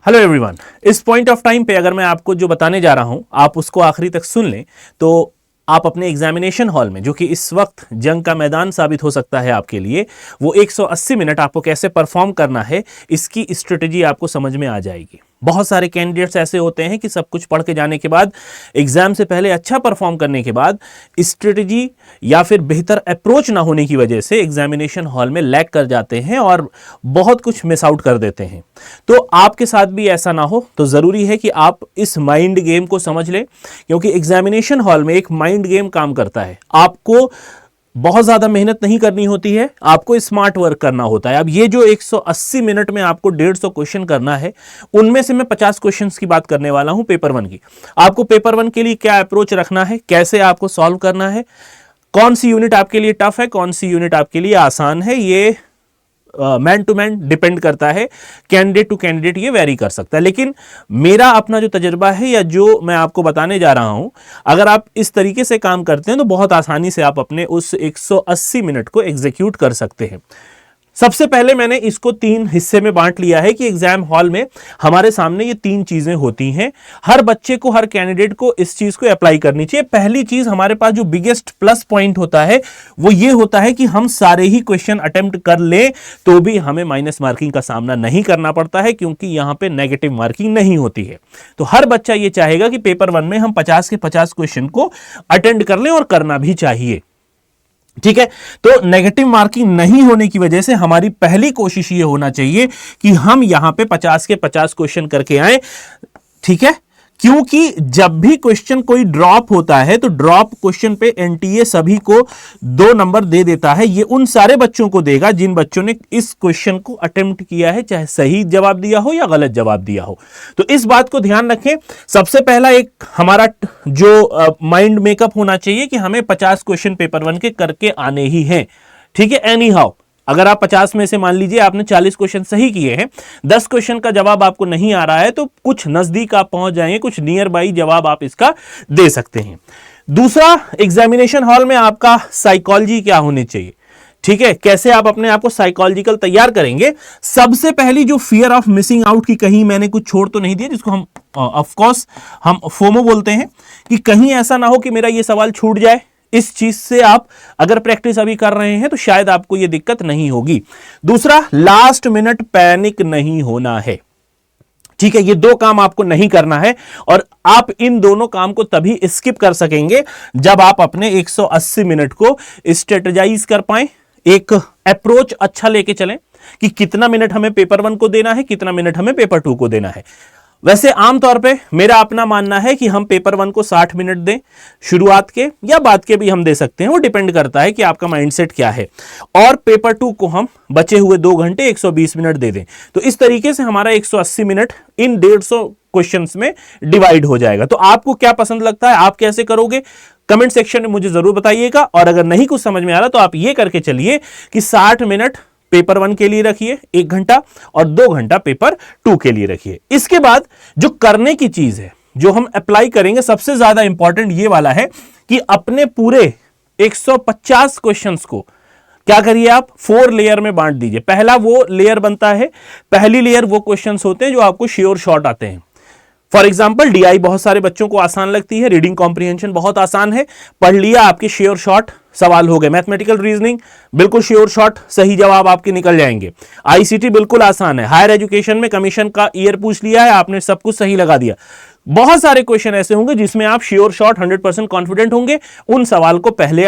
Hello everyone. इस point of time पे अगर मैं आपको जो बताने जा रहा हूं आप उसको आखिरी तक सुन लें तो आप अपने एग्जामिनेशन हॉल में, जो कि इस वक्त जंग का मैदान साबित हो सकता है आपके लिए, वो 180 मिनट आपको कैसे परफॉर्म करना है इसकी स्ट्रेटेजी आपको समझ में आ जाएगी। बहुत सारे कैंडिडेट्स ऐसे होते हैं कि सब कुछ पढ़ के जाने के बाद, एग्जाम से पहले अच्छा परफॉर्म करने के बाद स्ट्रेटेजी या फिर बेहतर अप्रोच ना होने की वजह से एग्जामिनेशन हॉल में लैग कर जाते हैं और बहुत कुछ मिस आउट कर देते हैं। तो आपके साथ भी ऐसा ना हो तो जरूरी है कि आप इस माइंड गेम को समझ लें, क्योंकि एग्जामिनेशन हॉल में एक माइंड गेम काम करता है। आपको बहुत ज्यादा मेहनत नहीं करनी होती है, आपको स्मार्ट वर्क करना होता है। अब ये जो 180 मिनट में आपको 150 क्वेश्चन करना है, उनमें से मैं 50 क्वेश्चंस की बात करने वाला हूं पेपर 1 की। आपको पेपर 1 के लिए क्या अप्रोच रखना है, कैसे आपको सॉल्व करना है, कौन सी यूनिट आपके लिए टफ है, कौन सी यूनिट आपके लिए आसान है, ये मैन टू मैन डिपेंड करता है, कैंडिडेट टू कैंडिडेट ये वेरी कर सकता है। लेकिन मेरा अपना जो तजुर्बा है या जो मैं आपको बताने जा रहा हूं, अगर आप इस तरीके से काम करते हैं तो बहुत आसानी से आप अपने उस 180 मिनट को एग्जीक्यूट कर सकते हैं। सबसे पहले मैंने इसको 3 हिस्से में बांट लिया है कि एग्जाम हॉल में हमारे सामने ये 3 चीजें होती हैं। हर बच्चे को, हर कैंडिडेट को इस चीज को अप्लाई करनी चाहिए। पहली चीज, हमारे पास जो बिगेस्ट प्लस पॉइंट होता है वो ये होता है कि हम सारे ही क्वेश्चन अटेम्प्ट कर लें तो भी हमें माइनस मार्किंग का सामना नहीं करना पड़ता है, क्योंकि यहां पर नेगेटिव मार्किंग नहीं होती है। तो हर बच्चा ये चाहेगा कि पेपर 1 में हम 50 के 50 क्वेश्चन को अटेंड कर लें, और करना भी चाहिए। ठीक है, तो नेगेटिव मार्किंग नहीं होने की वजह से हमारी पहली कोशिश ये होना चाहिए कि हम यहां पे 50 के 50 क्वेश्चन करके आए। ठीक है, क्योंकि जब भी क्वेश्चन कोई ड्रॉप होता है तो ड्रॉप क्वेश्चन पे एनटीए सभी को 2 नंबर दे देता है। ये उन सारे बच्चों को देगा जिन बच्चों ने इस क्वेश्चन को अटेम्प्ट किया है, चाहे सही जवाब दिया हो या गलत जवाब दिया हो। तो इस बात को ध्यान रखें। सबसे पहला एक हमारा जो माइंड मेकअप होना चाहिए कि हमें 50 क्वेश्चन पेपर 1 के करके आने ही हैं। ठीक है, एनी हाउ अगर आप 50 में से मान लीजिए आपने 40 क्वेश्चन सही किए हैं, 10 क्वेश्चन का जवाब आपको नहीं आ रहा है, तो कुछ नजदीक आप पहुंच जाएंगे, कुछ नियर बाई जवाब आप इसका दे सकते हैं। दूसरा, एग्जामिनेशन हॉल में आपका साइकोलॉजी क्या होनी चाहिए। ठीक है, कैसे आप अपने आप को साइकोलॉजिकल तैयार करेंगे। सबसे पहली जो फियर ऑफ मिसिंग आउट की, कहीं मैंने कुछ छोड़ तो नहीं दिया, जिसको हम ऑफ कोर्स हम फोमो बोलते हैं, कि कहीं ऐसा ना हो कि मेरा ये सवाल छूट जाए। इस चीज से आप अगर प्रैक्टिस अभी कर रहे हैं तो शायद आपको यह दिक्कत नहीं होगी। दूसरा, लास्ट मिनट पैनिक नहीं होना है। ठीक है, ये 2 काम आपको नहीं करना है, और आप इन दोनों काम को तभी स्किप कर सकेंगे जब आप अपने 180 मिनट को स्ट्रेटेजाइज कर पाए, एक अप्रोच अच्छा लेके चलें कि कितना मिनट हमें पेपर 1 को देना है, कितना मिनट हमें पेपर 2 को देना है। वैसे आमतौर पे मेरा अपना मानना है कि हम पेपर 1 को 60 मिनट दें, शुरुआत के या बाद के भी हम दे सकते हैं, वो डिपेंड करता है कि आपका माइंडसेट क्या है। और पेपर 2 को हम बचे हुए 2 घंटे 120 मिनट दे दें। तो इस तरीके से हमारा 180 मिनट इन 150 क्वेश्चंस में डिवाइड हो जाएगा। तो आपको क्या पसंद लगता है, आप कैसे करोगे, कमेंट सेक्शन में मुझे जरूर बताइएगा। और अगर नहीं कुछ समझ में आ रहा तो आप ये करके चलिए कि 60 मिनट पेपर 1 के लिए रखिए 1 घंटा, और 2 घंटा पेपर 2 के लिए रखिए। इसके बाद जो करने की चीज है, जो हम अप्लाई करेंगे, सबसे ज्यादा इंपॉर्टेंट ये वाला है कि अपने पूरे 150 क्वेश्चंस को क्या करिए, आप 4 लेयर में बांट दीजिए। पहला वो लेयर बनता है, पहली लेयर वो क्वेश्चंस होते हैं जो आपको श्योर शॉर्ट आते हैं। फॉर एग्जाम्पल, डीआई बहुत सारे बच्चों को आसान लगती है, रीडिंग कॉम्प्रिहेंशन बहुत आसान है, पढ़ लिया, आपके श्योर शॉर्ट सवाल हो गए। मैथमेटिकल रीजनिंग बिल्कुल श्योर शॉर्ट सही जवाब आपके निकल जाएंगे। आईसीटी बिल्कुल आसान है। हायर एजुकेशन में कमीशन का ईयर पूछ लिया है, आपने सब कुछ सही लगा दिया। बहुत सारे क्वेश्चन ऐसे होंगे जिसमें आप श्योर शॉर्ट 100% कॉन्फिडेंट होंगे। उन सवाल को पहले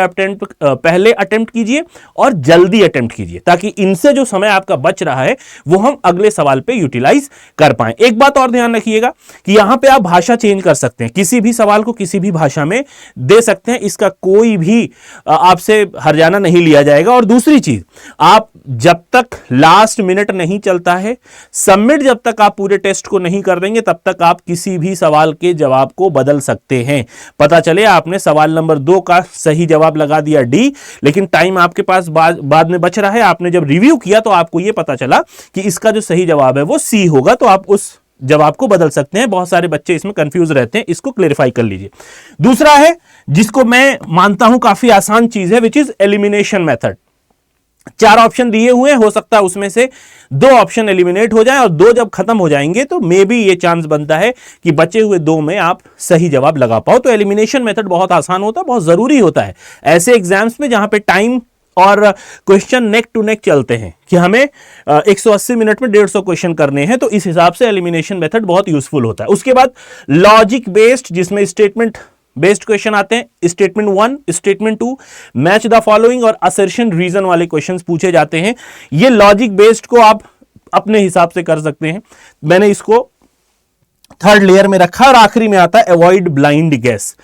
अटेम्प्ट कीजिए और जल्दी अटेम्प्ट कीजिए, ताकि इनसे जो समय आपका बच रहा है वो हम अगले सवाल पे यूटिलाइज कर पाए। एक बात और ध्यान रखिएगा कि यहां पे आप भाषा चेंज कर सकते हैं, किसी भी सवाल को किसी भी भाषा में दे सकते हैं, इसका कोई भी आपसे हर्जाना नहीं लिया जाएगा। और दूसरी चीज, आप जब तक लास्ट मिनट नहीं चलता है, सबमिट जब तक आप पूरे टेस्ट को नहीं कर देंगे, तब तक आप किसी भी सवाल के जवाब को बदल सकते हैं। पता चले आपने सवाल नंबर 2 का सही जवाब लगा दिया डी, लेकिन टाइम आपके पास बाद में बच रहा है, आपने जब रिव्यू किया तो आपको यह पता चला कि इसका जो सही जवाब है वो सी होगा, तो आप उस जवाब को बदल सकते हैं। बहुत सारे बच्चे इसमें कंफ्यूज रहते हैं, इसको क्लेरिफाई कर लीजिए। दूसरा है, जिसको मैं मानता हूं काफी आसान चीज है, which is elimination method. 4 option दिए हुए हैं, हो सकता है उसमें से 2 ऑप्शन एलिमिनेट हो जाए, और 2 जब खत्म हो जाएंगे तो मे बी ये चांस बनता है कि बचे हुए 2 में आप सही जवाब लगा पाओ। तो एलिमिनेशन मेथड बहुत आसान होता है, बहुत जरूरी होता है ऐसे एग्जाम्स में जहां पे टाइम और क्वेश्चन नेक टू नेक चलते हैं कि हमें 180 मिनट में 150 क्वेश्चन करने हैं। तो इस हिसाब से एलिमिनेशन मेथड बहुत यूजफुल होता है। उसके बाद लॉजिक बेस्ड, जिसमें स्टेटमेंट बेस्ड क्वेश्चन आते हैं। Statement 1, statement 2, match the following और असर्शन रीजन वाले क्वेश्चंस पूछे जाते हैं। ये लॉजिक बेस्ड को आप अपने हिसाब से कर सकते हैं। मैंने इसको थर्ड लेयर में रखा। और आखिरी में आता है अवॉइड ब्लाइंड गेस।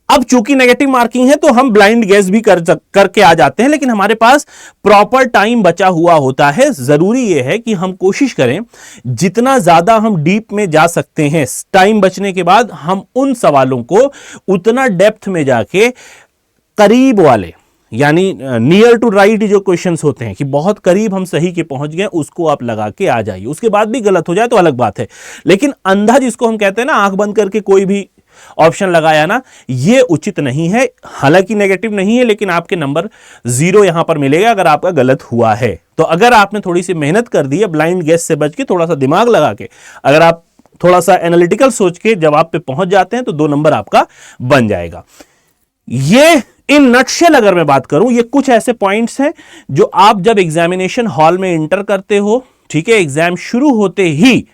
अब चूंकि नेगेटिव मार्किंग है तो हम ब्लाइंड गेस भी करके आ जाते हैं, लेकिन हमारे पास प्रॉपर टाइम बचा हुआ होता है। जरूरी यह है कि हम कोशिश करें जितना ज्यादा हम डीप में जा सकते हैं, टाइम बचने के बाद हम उन सवालों को उतना डेप्थ में जाके करीब वाले, यानी नियर टू राइट जो क्वेश्चंस होते हैं कि बहुत करीब हम सही के पहुंच गए, उसको आप लगा के आ जाइए। उसके बाद भी गलत हो जाए तो अलग बात है, लेकिन अंधा जिसको हम कहते हैं ना, आंख बंद करके कोई भी ऑप्शन लगाया ना, ये उचित नहीं है। हालांकि नेगेटिव नहीं है, लेकिन आपके नंबर 0 यहां पर मिलेगा अगर आपका गलत हुआ है। तो अगर आपने थोड़ी सी मेहनत कर दी है, ब्लाइंड गेस से बच के, थोड़ा सा दिमाग लगा के, अगर आप थोड़ा सा एनालिटिकल सोच के जवाब पे पहुंच जाते हैं तो 2 नंबर आपका बन जाएगा। ये इन नटशेल अगर मैं बात करूं, ये कुछ ऐसे पॉइंट्स हैं जो आप जब एग्जामिनेशन हॉल में इंटर करते हो, ठीक है, एग्जाम शुरू होते ही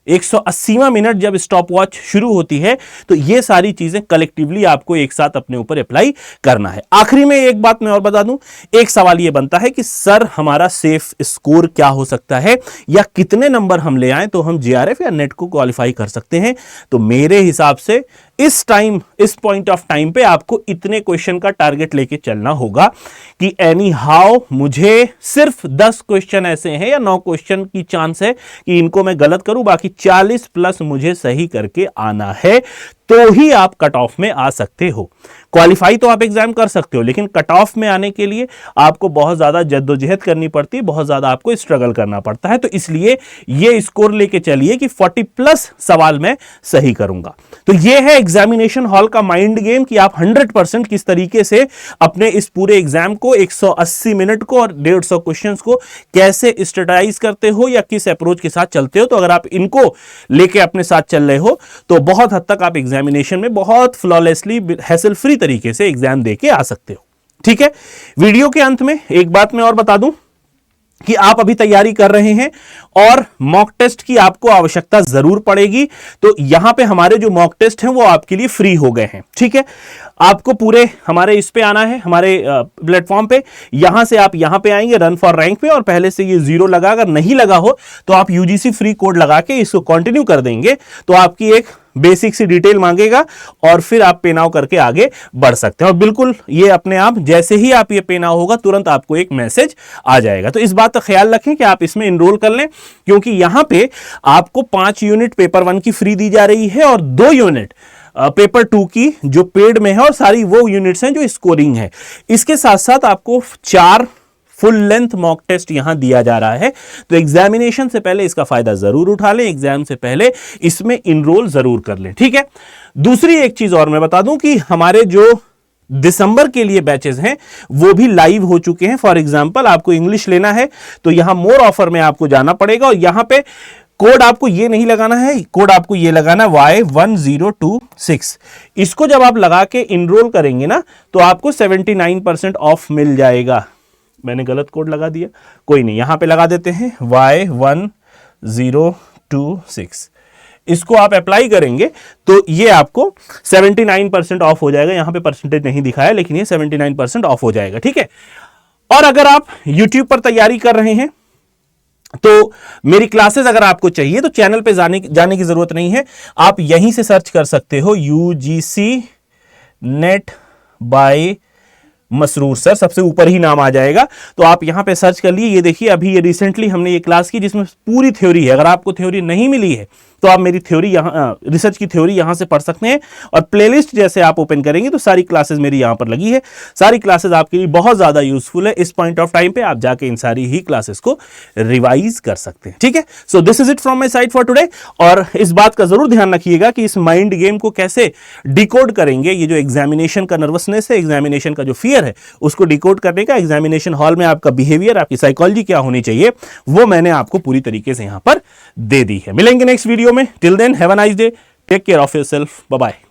180वां मिनट जब स्टॉप वॉच शुरू होती है, तो ये सारी चीजें कलेक्टिवली आपको एक साथ अपने ऊपर अप्लाई करना है। आखिरी में एक बात मैं और बता दूं, एक सवाल ये बनता है कि सर हमारा सेफ स्कोर क्या हो सकता है, या कितने नंबर हम ले आए तो हम जीआरएफ या नेट को क्वालिफाई कर सकते हैं। तो मेरे हिसाब से इस पॉइंट ऑफ टाइम पे आपको इतने क्वेश्चन का टारगेट लेके चलना होगा कि एनी हाउ मुझे सिर्फ 10 क्वेश्चन ऐसे हैं या 9 क्वेश्चन की चांस है कि इनको मैं गलत करूं, बाकी 40 प्लस मुझे सही करके आना है, तो ही आप कट ऑफ में आ सकते हो। क्वालिफाई तो आप एग्जाम कर सकते हो, लेकिन कट ऑफ में आने के लिए आपको बहुत ज्यादा जद्दोजहद करनी पड़ती है, बहुत ज्यादा आपको स्ट्रगल करना पड़ता है। तो इसलिए ये स्कोर लेके चलिए कि 40 प्लस सवाल मैं सही करूंगा। तो ये है एग्जामिनेशन हॉल का माइंड गेम कि आप 100% किस तरीके से अपने इस पूरे एग्जाम को 180 मिनट को और 150 क्वेश्चंस को कैसे स्ट्रेटजाइज करते हो या किस अप्रोच के साथ चलते हो। तो अगर आप इनको लेके अपने साथ चल रहे हो तो बहुत हद तक आप एग्जामिनेशन में बहुत फ्लॉलेसली, हैसल फ्री तरीके से एग्जाम देके आ सकते हो। ठीक है, वीडियो के अंत में एक बात मैं और बता दूं कि आप अभी तैयारी कर रहे हैं और मॉक टेस्ट की आपको आवश्यकता जरूर पड़ेगी। तो यहां पे हमारे जो मॉक टेस्ट हैं वो आपके लिए फ्री हो गए हैं। ठीक है, आपको पूरे हमारे इस पे आना है, हमारे प्लेटफॉर्म पे। यहां से आप यहां पे आएंगे रन फॉर रैंक पे, और पहले से ये 0 लगा, अगर नहीं लगा हो तो आप यूजीसी फ्री कोड लगा के इसको कंटिन्यू कर देंगे, तो आपकी एक बेसिक सी डिटेल मांगेगा और फिर आप पे नाउ करके आगे बढ़ सकते हैं। और बिल्कुल ये अपने आप, जैसे ही आप ये पे नाउ होगा, तुरंत आपको एक मैसेज आ जाएगा। तो इस बात का ख्याल रखें कि आप इसमें इनरोल कर लें, क्योंकि यहां पे आपको 5 यूनिट पेपर 1 की फ्री दी जा रही है और 2 यूनिट पेपर 2 की जो पेड में है, और सारी वो यूनिट्स हैं जो स्कोरिंग है। इसके साथ साथ आपको 4 फुल लेंथ मॉक टेस्ट यहां दिया जा रहा है। तो एग्जामिनेशन से पहले इसका फायदा जरूर उठा लें, एग्जाम से पहले इसमें इनरोल जरूर कर लें। ठीक है, दूसरी एक चीज और मैं बता दूं कि हमारे जो दिसंबर के लिए बैचेस हैं वो भी लाइव हो चुके हैं। फॉर एग्जांपल आपको इंग्लिश लेना है तो यहां मोर ऑफर में आपको जाना पड़ेगा, और यहां पे कोड आपको ये नहीं लगाना है, कोड आपको ये लगाना है Y1026। इसको जब आप लगा के इनरोल करेंगे ना तो आपको 79% ऑफ मिल जाएगा। मैंने गलत कोड लगा दिया, कोई नहीं, यहां पे लगा देते हैं Y1026। इसको आप अप्लाई करेंगे तो ये आपको 79% ऑफ हो जाएगा। यहां पे परसेंटेज नहीं दिखाया, लेकिन ये 79% ऑफ हो जाएगा। ठीक है, और अगर आप YouTube पर तैयारी कर रहे हैं तो मेरी क्लासेस अगर आपको चाहिए तो चैनल पे जाने की जरूरत नहीं है, आप यहीं से सर्च कर सकते हो UGC NET by Masroor sir, सबसे ऊपर ही नाम आ जाएगा। तो आप यहां पे सर्च कर लिए। ये देखिए, अभी ये रिसेंटली हमने ये क्लास की जिसमें पूरी थ्योरी है। अगर आपको थ्योरी नहीं मिली है तो आप मेरी थ्योरी यहाँ रिसर्च की थ्योरी यहां से पढ़ सकते हैं। और प्लेलिस्ट जैसे आप ओपन करेंगे तो सारी क्लासेस मेरी यहां पर लगी है, सारी क्लासेस आपके लिए बहुत ज्यादा यूजफुल है। इस पॉइंट ऑफ टाइम पे आप जाके इन सारी ही क्लासेस को रिवाइज कर सकते हैं, ठीक है। So this is it from my side for today. और इस बात का जरूर ध्यान रखिएगा कि इस माइंड गेम को कैसे डिकोड करेंगे, ये जो एग्जामिनेशन का नर्वसनेस है, एग्जामिनेशन का जो फियर है, उसको डिकोड करने का, एग्जामिनेशन हॉल में आपका बिहेवियर, आपकी साइकोलॉजी क्या होनी चाहिए, वो मैंने आपको पूरी तरीके से यहां पर दे दी है। मिलेंगे नेक्स्ट वीडियो में। Till then have a nice day, take care of yourself, bye bye.